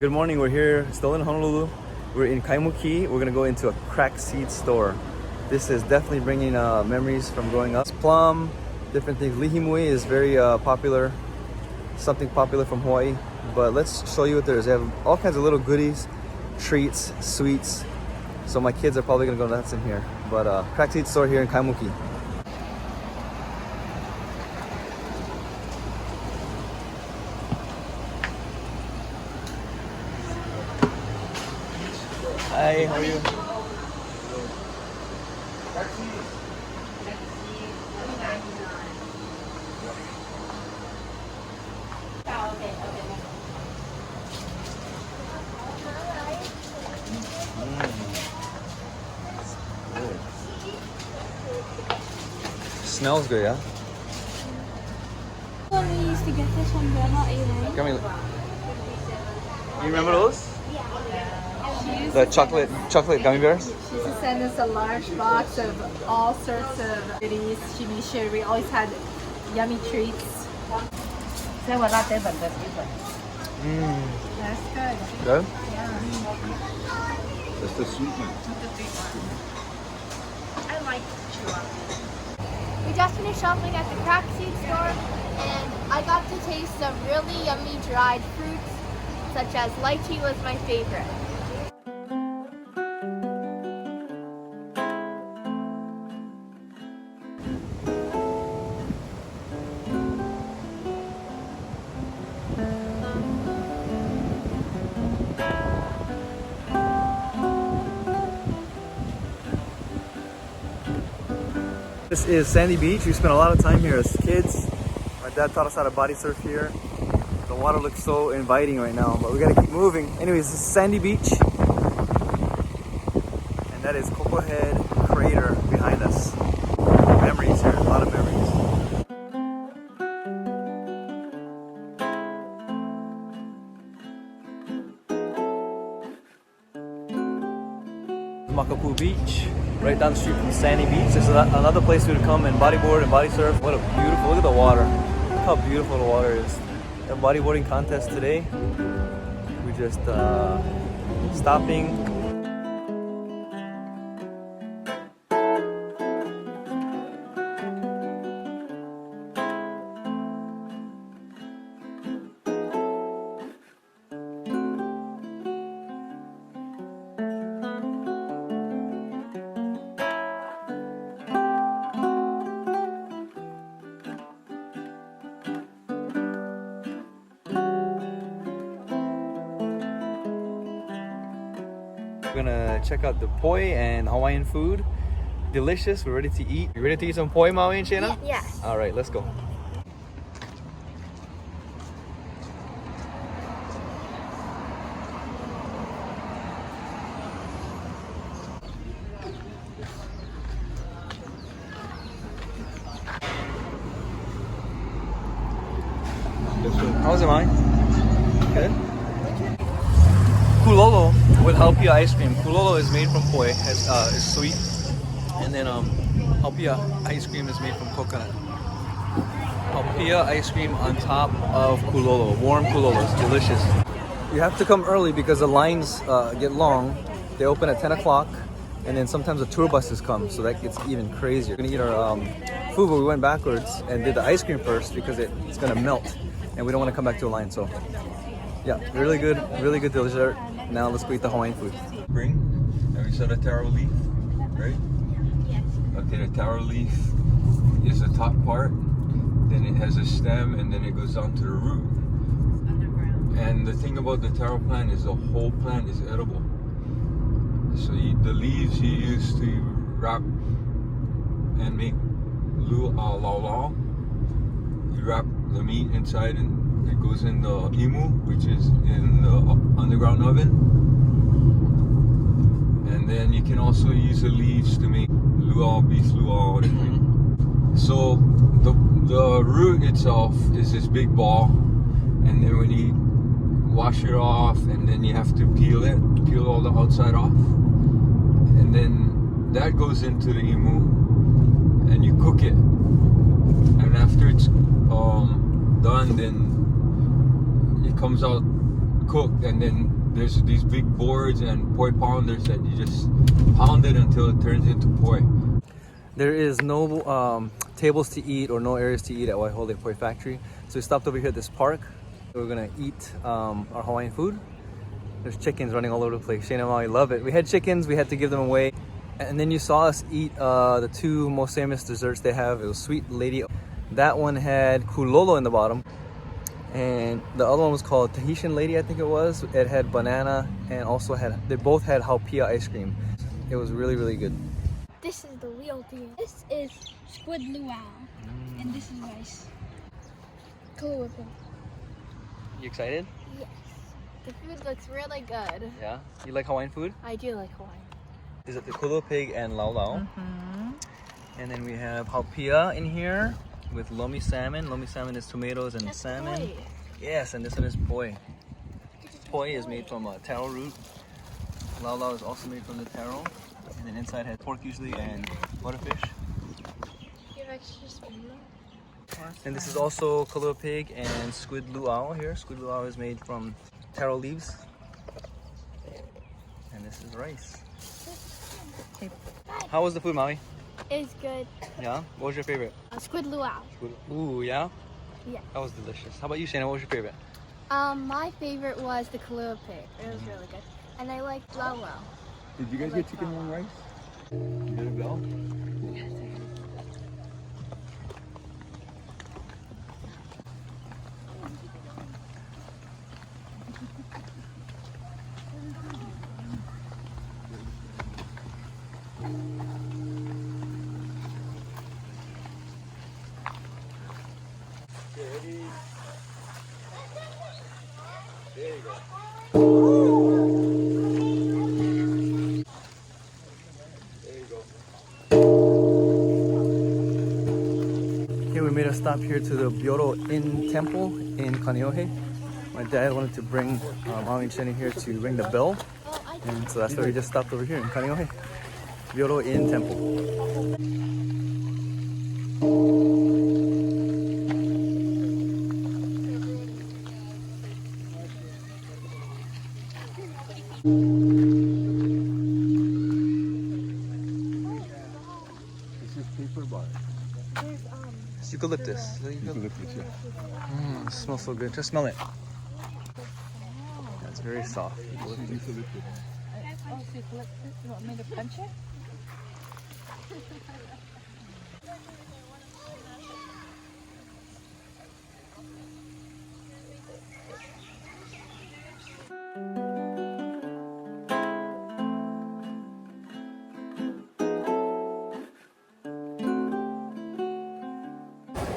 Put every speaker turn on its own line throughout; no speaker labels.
Good morning, we're here, still in Honolulu. We're in Kaimuki. We're gonna go into a cracked seed store. This is definitely bringing memories from growing up. Plum, different things. Lihimui is very popular, something popular from Hawaii. But let's show you what there is. They have all kinds of little goodies, treats, sweets. So my kids are probably gonna go nuts in here. But cracked seed store here in Kaimuki. Hi, how are you? Smells good, yeah?
Well, we used to get this one, but I'm not eating.
Come here. You remember those? The chocolate gummy bears?
She used to send us a large box of all sorts of goodies. She made sure we always had yummy treats. That's good.
Good?
Yeah.
That's the sweet one.
I like chua. We just finished shopping at the cracked seed store, and I got to taste some really yummy dried fruits, such as lychee was my favorite.
This is Sandy Beach. We spent a lot of time here as kids. My dad taught us how to body surf here. The water looks so inviting right now, but we gotta keep moving. Anyways, this is Sandy Beach. And that is Koko Head Crater behind us. Memories here, a lot of memories. Makapu Beach, right down the street from Sandy Beach. This is another place we would come and bodyboard and body surf. What a beautiful, look at the water. Look how beautiful the water is. A bodyboarding contest today. We just stopping. We're gonna check out the poi and Hawaiian food. Delicious, we're ready to eat. You ready to eat some poi, Maui and Shayna?
Yes.
All right, let's go. How was it, Maui? Good? Kulolo with haupia ice cream. Kulolo is made from poi, it's sweet, and then haupia ice cream is made from coconut. Haupia ice cream on top of kulolo, warm kulolo. It's delicious. You have to come early because the lines get long. They open at 10 o'clock, and then sometimes the tour buses come, so that gets even crazier. We're gonna eat our food, but we went backwards and did the ice cream first because it's gonna melt, and we don't want to come back to a line. So yeah, really good dessert. Now let's go eat the Hawaiian food.
Spring, and we saw the taro leaf, right?
Yes.
Okay, the taro leaf is the top part, then it has a stem, and then it goes down to the root.
Underground.
And the thing about the taro plant is the whole plant is edible. So the leaves you use to wrap and make lu'alalao. You wrap the meat inside and it goes in the imu, which is in the underground oven. And then you can also use the leaves to make luau, beef luau, everything. So the root itself is this big ball, and then when you wash it off, and then you have to peel all the outside off, and then that goes into the imu, and you cook it. And after it's done, then it comes out cooked, and then there's these big boards and poi pounders that you just pound it until it turns into poi.
There is no tables to eat or no areas to eat at Waiāhole Poi Factory. So we stopped over here at this park. We're gonna eat our Hawaiian food. There's chickens running all over the place. Shane and Maui love it. We had chickens, we had to give them away. And then you saw us eat the two most famous desserts they have. It was Sweet Lady. That one had kulolo in the bottom. And the other one was called Tahitian Lady, I think it was. It had banana and also they both had Hau'pia ice cream. It was really, really good.
This is the real deal. This is squid luau, and this is rice. Kahalu'u.
You excited?
Yes. The food looks really good.
Yeah? You like Hawaiian food?
I do like Hawaiian.
Is it the kulo pig and lau lau? And then we have Hau'pia in here with lomi salmon. Lomi salmon is tomatoes and salmon.
Poi.
Yes, and this one is poi. Poi is made from taro root. Lau lau is also made from the taro. And then inside has pork usually and butterfish.
You have extra spoon?
And this is also kahlua pig and squid luau here. Squid luau is made from taro leaves. And this is rice. How was the food, Maui?
It's good.
Yeah? What was your favorite?
Squid luau.
Ooh, yeah?
Yeah.
That was delicious. How about you, Shana? What was your favorite?
My favorite was the Kahlua pig. It was really good. And I liked lau lau.
Did you guys get chicken and rice? You got a bell? There you go.
Here we made a stop here to the Byodo-In temple in Kaneohe. My dad wanted to bring Maui and Shani here to ring the bell. And so that's why we just stopped over here in Kaneohe. Byodo-In temple.
This is paper bar.
It's eucalyptus.
Eucalyptus, yeah.
It smells so good. Just smell it. It's very soft.
Eucalyptus.
You want me to punch it?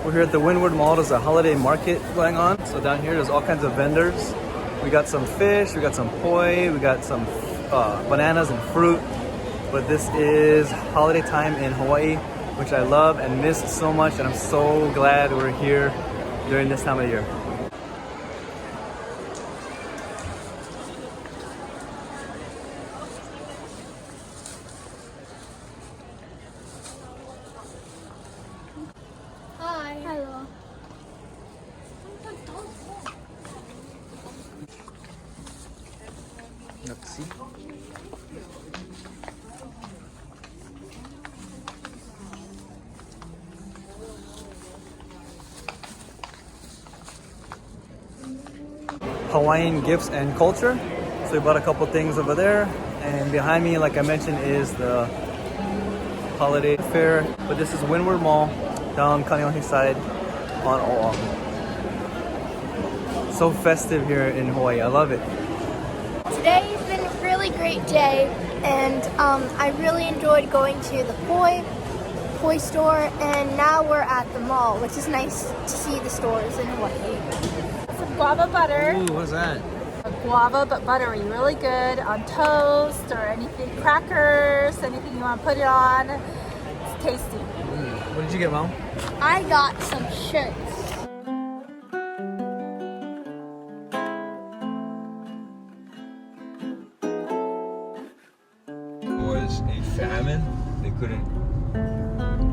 We're here at the Windward Mall. There's a holiday market going on. So down here, there's all kinds of vendors. We got some fish, we got some poi, we got some bananas and fruit. But this is holiday time in Hawaii, which I love and miss so much. And I'm so glad we're here during this time of year.
Hi. Hello.
Let's see. Hawaiian gifts and culture. So we bought a couple things over there. And behind me, like I mentioned, is the holiday fair. But this is Windward Mall down Kaneohe side on Oʻahu. So festive here in Hawaii. I love it.
Today's been a really great day, and I really enjoyed going to the poi store, and now we're at the mall, which is nice to see the stores in Hawaii.
Some guava butter.
Ooh, what's that?
Guava, but buttery, really good on toast or anything, crackers, anything you want to put it on. It's tasty.
What did you get, Mom?
I got some shirts.
Was a famine. They couldn't.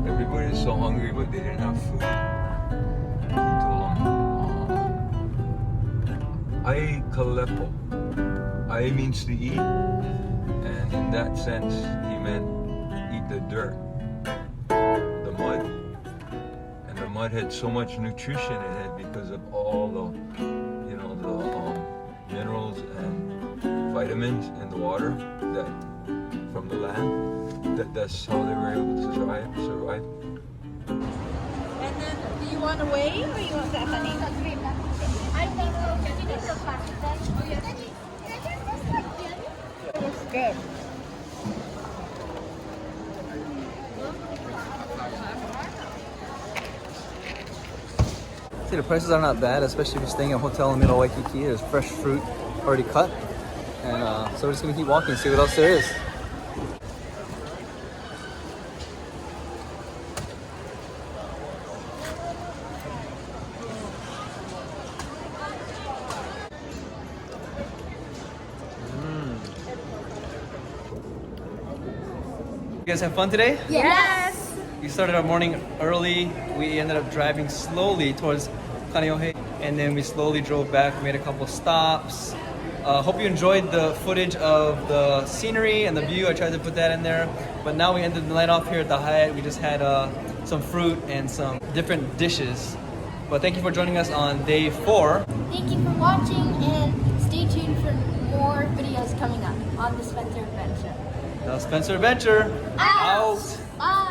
Everybody is so hungry, but they didn't have food. He told them, ai kalepo. Ai means to eat, and in that sense, he meant eat the dirt, the mud. And the mud had so much nutrition in it because of all the, you know, the minerals and vitamins in the water that from the land. That's how they were able to survive.
And then, do you want to weigh or you want that, honey?
I think so. Can you get the plastic bag? It's good.
See, the prices are not bad, especially if you're staying at a hotel in the middle of Waikiki. There's fresh fruit already cut. And so we're just gonna keep walking and see what else there is. You guys have fun today?
Yes.
We started our morning early. We ended up driving slowly towards Kaneohe, and then we slowly drove back, made a couple stops. Hope you enjoyed the footage of the scenery and the view. I tried to put that in there. But now we ended the night off here at the Haaaaawaiin. We just had some fruit and some different dishes. But thank you for joining us on day 4.
Thank you for watching and stay tuned for more videos coming up on the Spencer Adventure.
The Spencer Adventure out.
Bye.